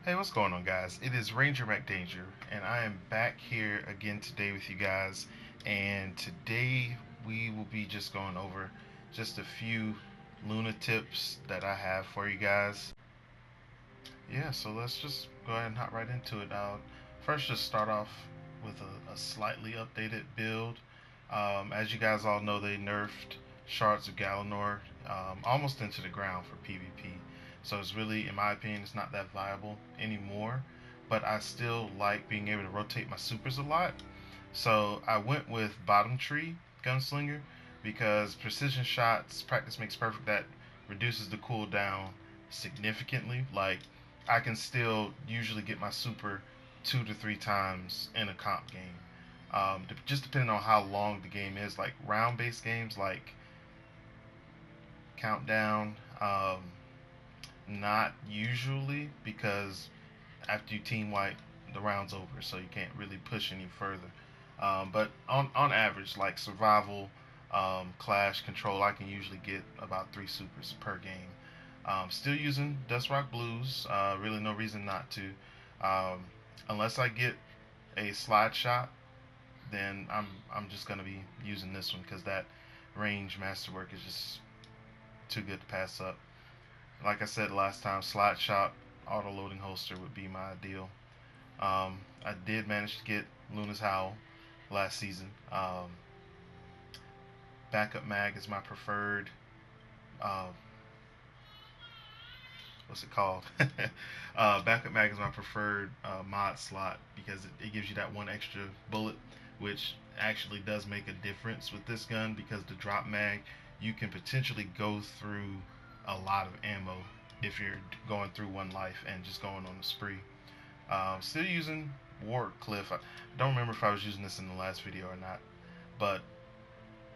Hey, what's going on, guys? It is Ranger McDanger, and I am back here again today with you guys. And today we will be just going over just a few Luna tips that I have for you guys. Yeah, so let's just go ahead and hop right into it. First, just start off with a slightly updated build. As you guys all know, they nerfed Shards of Galanor almost into the ground for PvP. So it's really, in my opinion, it's not that viable anymore. But I still like being able to rotate my supers a lot. So I went with Bottom Tree Gunslinger because precision shots, practice makes perfect, that reduces the cooldown significantly. Like, I can still usually get my super 2 to 3 times in a comp game. Just depending on how long the game is. Like round-based games, like Countdown, not usually, because after you team wipe, the round's over, so you can't really push any further. But on average, like survival, clash, control, I can usually get about 3 supers per game. Still using Dust Rock Blues. Really, no reason not to. Um, Unless I get a slide shot, then I'm just gonna be using this one because that range masterwork is just too good to pass up. Like I said last time, slide shot auto loading holster would be my ideal. I did manage to get Luna's Howl last season. Backup mag is my preferred. Uh, what's it called? Backup mag is my preferred mod slot because it gives you that one extra bullet, which actually does make a difference with this gun because the drop mag, you can potentially go through a lot of ammo if you're going through one life and just going on a spree. Still using Ward Cliff. I don't remember if I was using this in the last video or not, but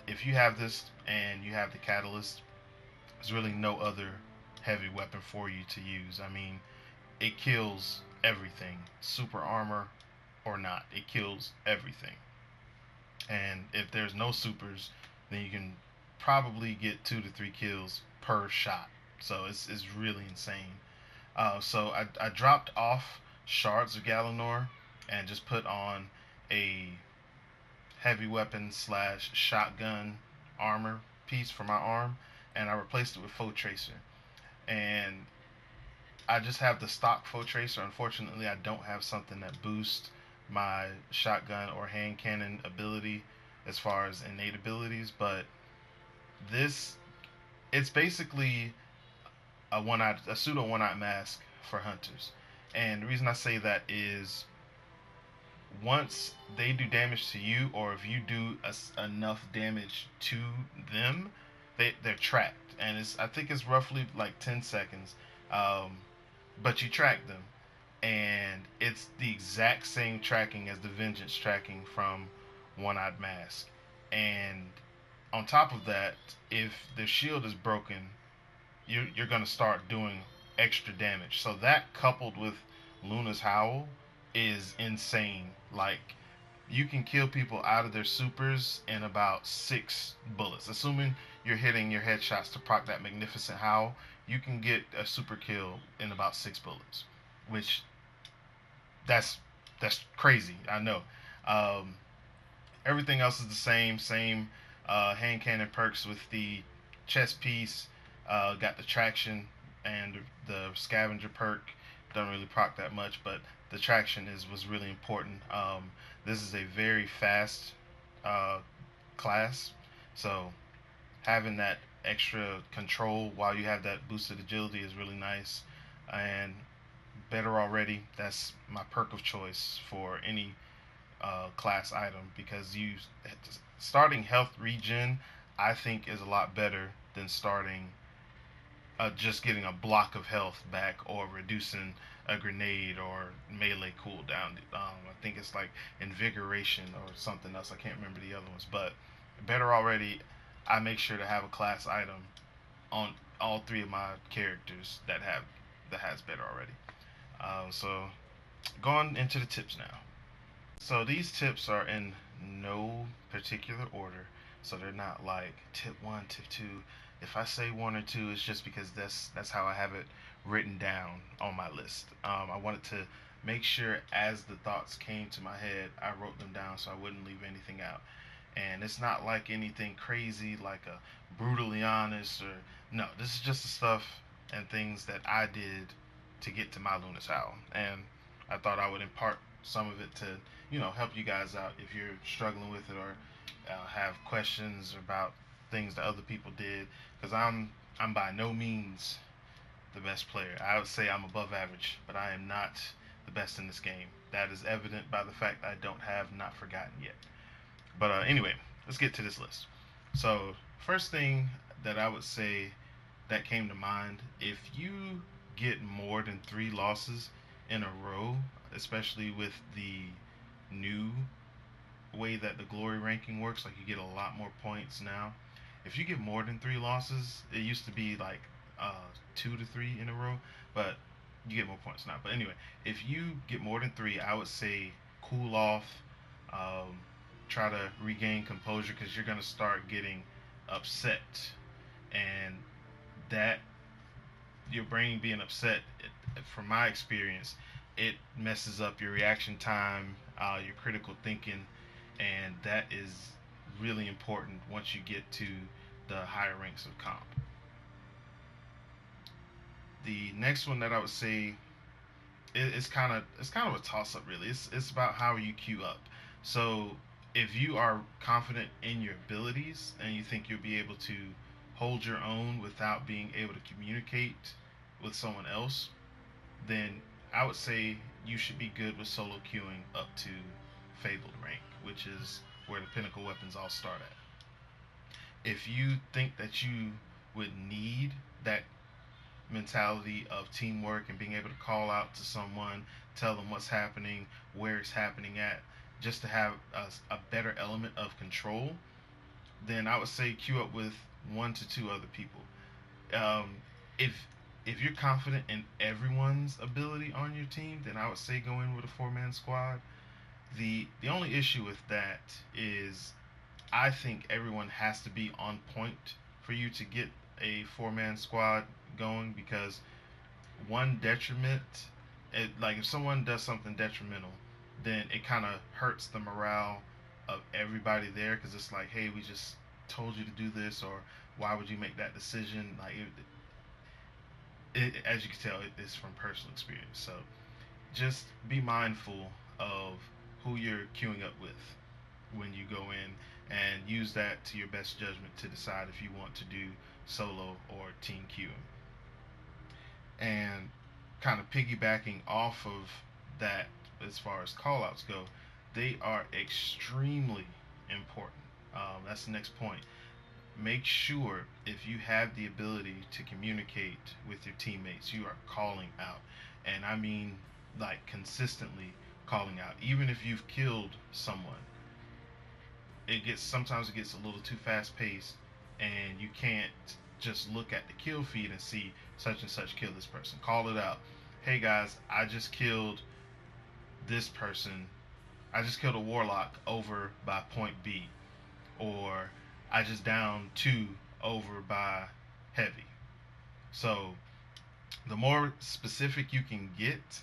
if you have this and you have the catalyst, there's really no other heavy weapon for you to use. I mean, it kills everything, super armor or not. It kills everything. And if there's no supers, then you can probably get 2 to 3 kills per shot. So it's really insane. So I dropped off Shards of Galanor and just put on a heavy weapon slash shotgun armor piece for my arm, and I replaced it with Foe Tracer. And I just have the stock Foe Tracer. Unfortunately, I don't have something that boosts my shotgun or hand cannon ability as far as innate abilities, but this, it's basically a pseudo one-eyed mask for hunters. And the reason I say that is once they do damage to you, or if you do enough damage to them, they're tracked, and I think it's roughly like 10 seconds. Um, but you track them, and it's the exact same tracking as the Vengeance tracking from One Eyed Mask. And on top of that, if their shield is broken, you're going to start doing extra damage. So that coupled with Luna's Howl is insane. Like, you can kill people out of their supers in about 6 bullets. Assuming you're hitting your headshots to proc that magnificent howl, you can get a super kill in about 6 bullets, which that's crazy. I know. Um, Everything else is the same hand cannon perks with the chest piece. Got the traction and the scavenger perk. Don't really proc that much, but the traction was really important. This is a very fast uh, class, so having that extra control while you have that boosted agility is really nice. And better already, that's my perk of choice for any class item because you starting health regen, I think, is a lot better than starting just getting a block of health back or reducing a grenade or melee cooldown. I think it's like invigoration or something else. I can't remember the other ones, but better already. I make sure to have a class item on all three of my characters that has better already. So going into the tips now. So these tips are in no particular order. So they're not like tip one, tip two. If I say one or two, it's just because that's how I have it written down on my list. I wanted to make sure as the thoughts came to my head, I wrote them down so I wouldn't leave anything out. And it's not like anything crazy, like a brutally honest or no. This is just the stuff and things that I did to get to my Luna's Howl, and I thought I would impart some of it to help you guys out if you're struggling with it or have questions about things that other people did. Because I'm by no means the best player. I would say I'm above average, but I am not the best in this game. That is evident by the fact I don't have Not Forgotten yet. But anyway, let's get to this list. So, first thing that I would say that came to mind, if you get more than 3 losses in a row, especially with the new way that the glory ranking works, like you get a lot more points now. If you get more than 3 losses, it used to be like 2 to 3 in a row, but you get more points now. But anyway, if you get more than 3, I would say cool off, um, try to regain composure because you're gonna start getting upset, and that your brain being upset, from my experience, it messes up your reaction time, your critical thinking, and that is really important once you get to the higher ranks of comp. The next one that I would say it's kind of a toss up really. It's about how you queue up. So if you are confident in your abilities and you think you'll be able to hold your own without being able to communicate with someone else, then I would say you should be good with solo queuing up to Fabled rank, which is where the pinnacle weapons all start at. If you think that you would need that mentality of teamwork and being able to call out to someone, tell them what's happening, where it's happening at, just to have a better element of control, then I would say queue up with 1 to 2 other people. Um, if if you're confident in everyone's ability on your team, then I would say go in with a 4-man squad. The only issue with that is I think everyone has to be on point for you to get a 4-man squad going because one detriment, like if someone does something detrimental, then it kind of hurts the morale of everybody there because it's like, hey, we just told you to do this, or why would you make that decision? Like, as you can tell, it's from personal experience. So just be mindful of who you're queuing up with when you go in and use that to your best judgment to decide if you want to do solo or team queuing. And kind of piggybacking off of that, as far as callouts go, they are extremely important. That's the next point. Make sure if you have the ability to communicate with your teammates, you are calling out. And I mean, like, consistently calling out. Even if you've killed someone, sometimes it gets a little too fast paced, and you can't just look at the kill feed and see such and such kill this person. Call it out. Hey guys, I just killed this person. I just killed a warlock over by point B, or I just downed 2 over by heavy. So the more specific you can get,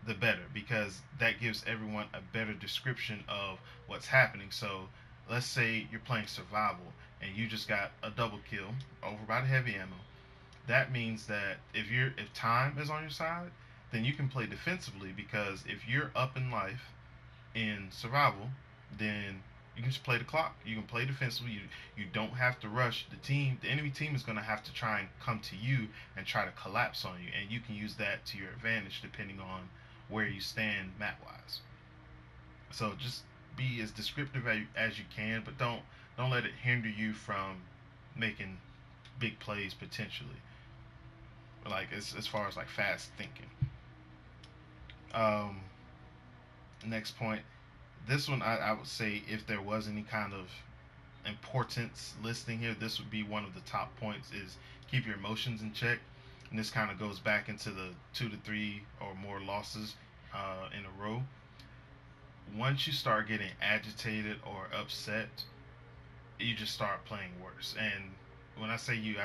the better, because that gives everyone a better description of what's happening. So let's say you're playing survival and you just got a double kill over by the heavy ammo. That means that if time is on your side, then you can play defensively, because if you're up in life in survival, then you can just play the clock. You can play defensively. You don't have to rush the team. The enemy team is going to have to try and come to you and try to collapse on you, and you can use that to your advantage depending on where you stand map wise. So just be as descriptive as you can, but don't let it hinder you from making big plays potentially. Like as far as like fast thinking. Um, Next point. This one I would say if there was any kind of importance listing here, this would be one of the top points is keep your emotions in check. And this kind of goes back into the 2 to 3 or more losses in a row. Once you start getting agitated or upset, you just start playing worse. And when I say you,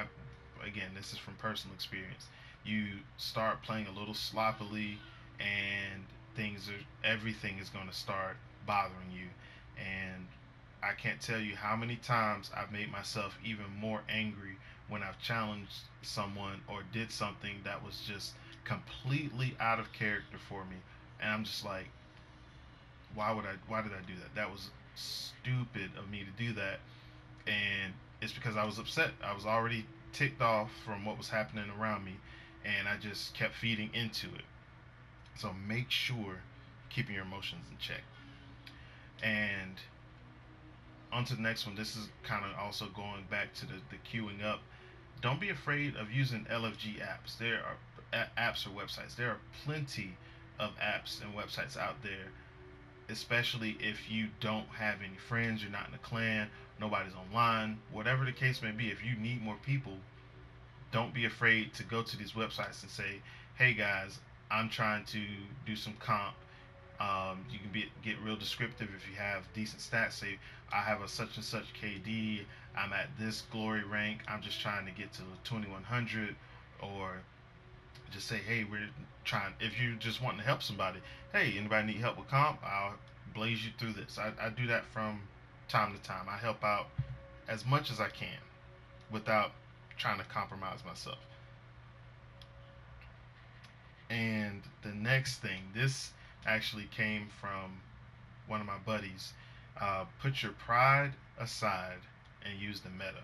again, this is from personal experience. you start playing a little sloppily, and everything is going to start bothering you. And I can't tell you how many times I've made myself even more angry when I've challenged someone or did something that was just completely out of character for me. And I'm just like, why did I do that? That was stupid of me to do that. And it's because I was upset. I was already ticked off from what was happening around me, and I just kept feeding into it. So make sure keeping your emotions in check. And on to the next one. This is kind of also going back to the queuing up. Don't be afraid of using LFG apps. There are apps or websites. There are plenty of apps and websites out there, especially if you don't have any friends, you're not in a clan, nobody's online, whatever the case may be. If you need more people, don't be afraid to go to these websites and say, "Hey guys, I'm trying to do some comp." You can get real descriptive if you have decent stats. Say, I have a such and such KD. I'm at this glory rank. I'm just trying to get to 2100, or just say, hey, we're trying. If you're just wanting to help somebody, hey, anybody need help with comp? I'll blaze you through this. I do that from time to time. I help out as much as I can without trying to compromise myself. And the next thing, this actually came from one of my buddies. Put your pride aside and use the meta.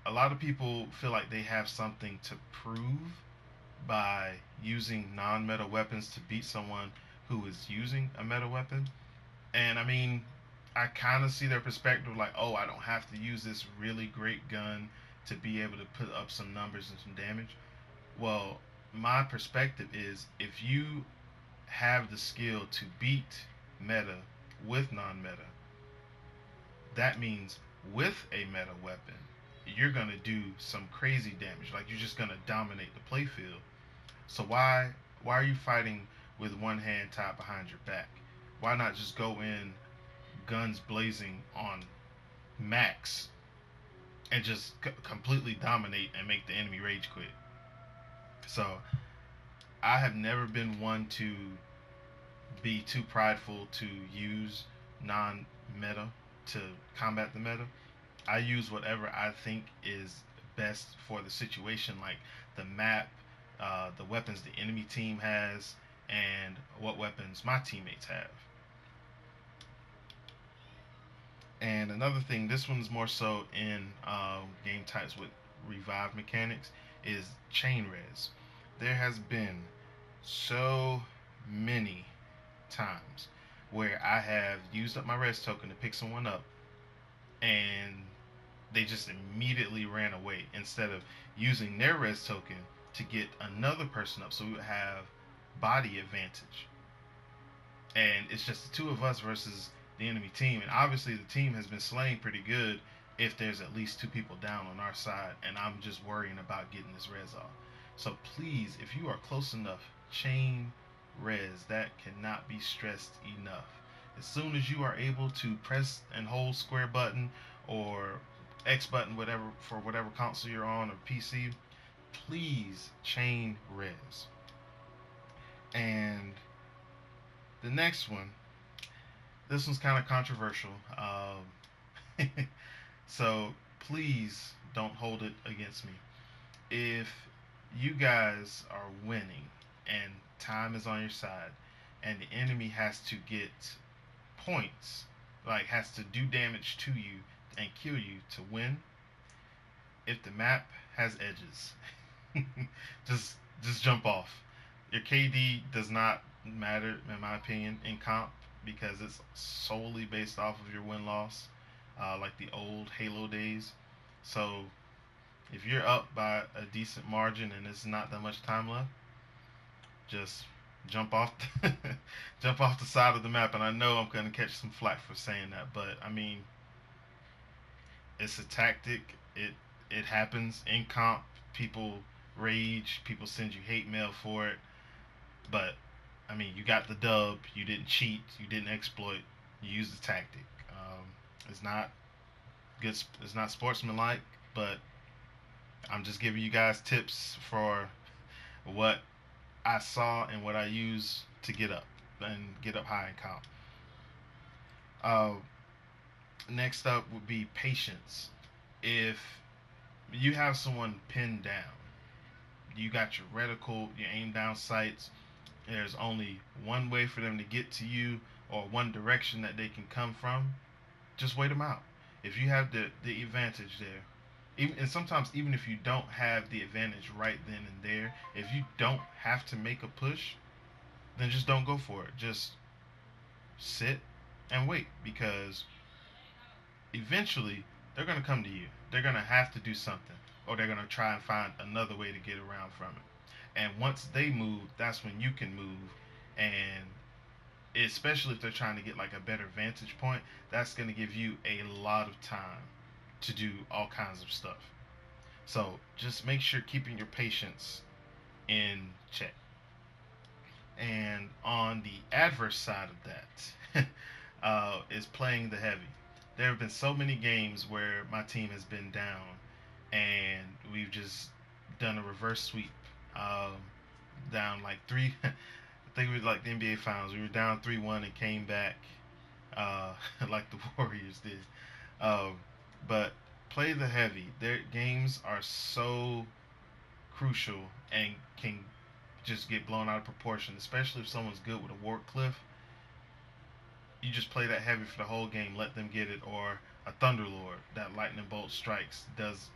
A lot of people feel like they have something to prove by using non-meta weapons to beat someone who is using a meta weapon. And I mean, I kind of see their perspective like, oh, I don't have to use this really great gun to be able to put up some numbers and some damage. Well, my perspective is if you have the skill to beat meta with non-meta, that means with a meta weapon, you're gonna do some crazy damage. Like you're just gonna dominate the playfield. So why are you fighting with one hand tied behind your back? Why not just go in guns blazing on max and just completely dominate and make the enemy rage quit? So I have never been one to be too prideful to use non-meta to combat the meta. I use whatever I think is best for the situation, like the map, the weapons the enemy team has, and what weapons my teammates have. And another thing, this one's more so in game types with revive mechanics, is chain res. There has been so many times where I have used up my res token to pick someone up, and they just immediately ran away instead of using their res token to get another person up, so we would have body advantage. And it's just the two of us versus the enemy team, and obviously the team has been slaying pretty good if there's at least two people down on our side, and I'm just worrying about getting this res off. So please, if you are close enough, chain res. That cannot be stressed enough. As soon as you are able to press and hold square button or X button, whatever, for whatever console you're on or PC, please chain res. And the next one, this one's kind of controversial. So please don't hold it against me. If you guys are winning and time is on your side and the enemy has to get points, like has to do damage to you and kill you to win, if the map has edges, just just jump off. Your KD does not matter in my opinion in comp because it's solely based off of your win loss, like the old Halo days. So if you're up by a decent margin and it's not that much time left, just jump off jump off the side of the map. And I know I'm going to catch some flack for saying that, but I mean, it's a tactic. It happens in comp. People rage, people send you hate mail for it, but I mean, you got the dub. You didn't cheat, you didn't exploit, you used the tactic. It's not good, it's not sportsmanlike, but I'm just giving you guys tips for what I saw and what I use to get up and get up high in comp. Uh, Next up would be patience. If you have someone pinned down, you got your reticle, your aim down sights, there's only one way for them to get to you or one direction that they can come from, just wait them out. If you have the advantage there, even, and sometimes even if you don't have the advantage right then and there, if you don't have to make a push, then just don't go for it. Just sit and wait, because eventually they're going to come to you. They're going to have to do something, or they're going to try and find another way to get around from it. And once they move, that's when you can move. And especially if they're trying to get like a better vantage point, that's going to give you a lot of time to do all kinds of stuff. So just make sure keeping your patience in check. And on the adverse side of that is playing the heavy. There have been so many games where my team has been down and we've just done a reverse sweep. Um, Down like three. I think it was like the NBA Finals. We were down 3-1 and came back like the Warriors did. Um, but play the heavy. Their games are so crucial and can just get blown out of proportion, especially if someone's good with a Ward Cliff. You just play that heavy for the whole game, let them get it, or a Thunderlord that lightning bolt strikes does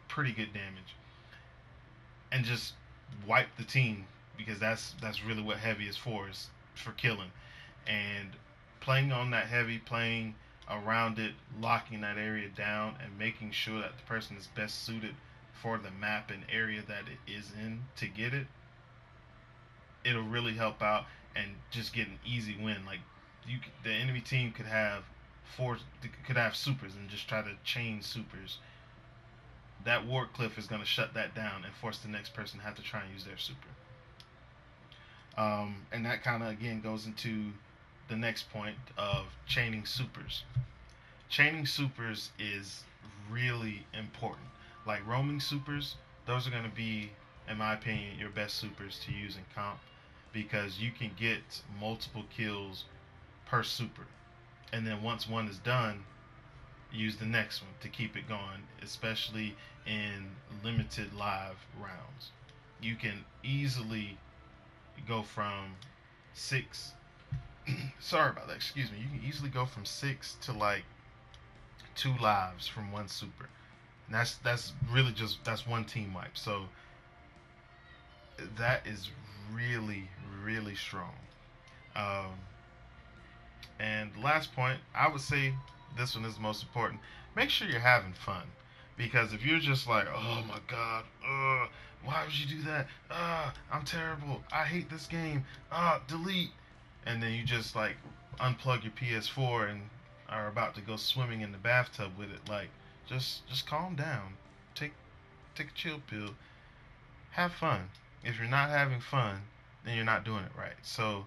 pretty good damage, and just wipe the team, because that's really what heavy is for killing. And playing on that heavy, playing around it, locking that area down, and making sure that the person is best suited for the map and area that it is in to get it, it'll really help out and just get an easy win. Like the enemy team could have supers and just try to chain supers. That Ward Cliff is going to shut that down and force the next person to have to try and use their super. And that kind of again goes into the next point of chaining supers. Chaining supers is really important. Like roaming supers, those are going to be, in my opinion, your best supers to use in comp, because you can get multiple kills per super. And then once one is done, use the next one to keep it going, especially in limited live rounds. You can easily go from 6 sorry about that, excuse me. You can easily go from 6 to like 2 lives from one super. And that's really just that's one team wipe. So that is really really strong. Um, and last point, I would say this one is the most important. Make sure you're having fun, because if you're just like, oh my god, why would you do that? I'm terrible. I hate this game. Delete. And then you just like unplug your PS4 and are about to go swimming in the bathtub with it. Like, just calm down. Take take a chill pill. Have fun. If you're not having fun, then you're not doing it right. So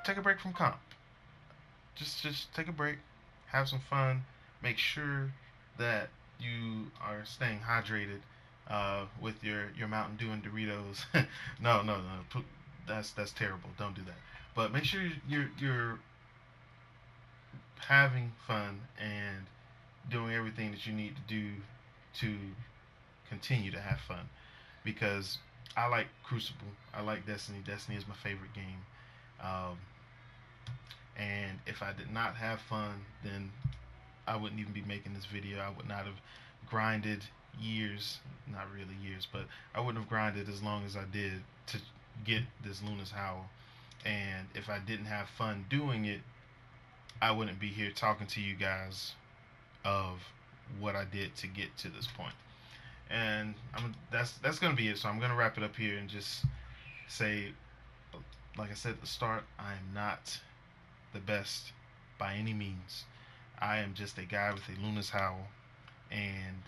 take a break from comp. Just take a break, have some fun, make sure that you are staying hydrated with your Mountain Dew and Doritos. No, that's terrible. Don't do that. But make sure you're having fun and doing everything that you need to do to continue to have fun. Because I like Crucible, I like Destiny. Destiny is my favorite game. Um, and if I did not have fun, then I wouldn't even be making this video. I would not have grinded years, not really years, but I wouldn't have grinded as long as I did to get this Luna's Howl. And if I didn't have fun doing it, I wouldn't be here talking to you guys of what I did to get to this point. And that's gonna be it. So I'm gonna wrap it up here and just say, like I said at the start, I am not the best by any means. I am just a guy with a Luna's Howl, and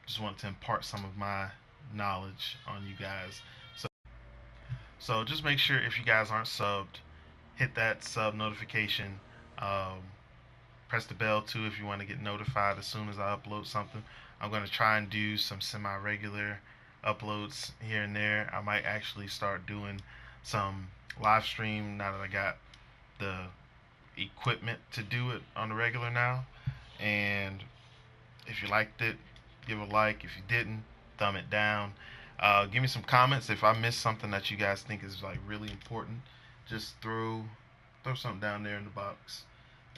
just want to impart some of my knowledge on you guys. So just make sure, if you guys aren't subbed, hit that sub notification. Um, Press the bell too if you want to get notified as soon as I upload something. I'm gonna try and do some semi-regular uploads here and there. I might actually start doing some live stream now that I got the equipment to do it on the regular now. And if you liked it, give a like. If you didn't, thumb it down. Give me some comments if I missed something that you guys think is like really important. Just throw something down there in the box,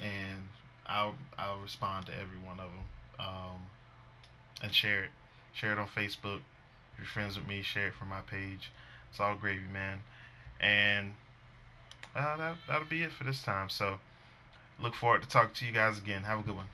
and I'll respond to every one of them. And share it on Facebook. If you're friends with me, share it from my page. It's all gravy, man. And that'll be it for this time. So look forward to talking to you guys again. Have a good one.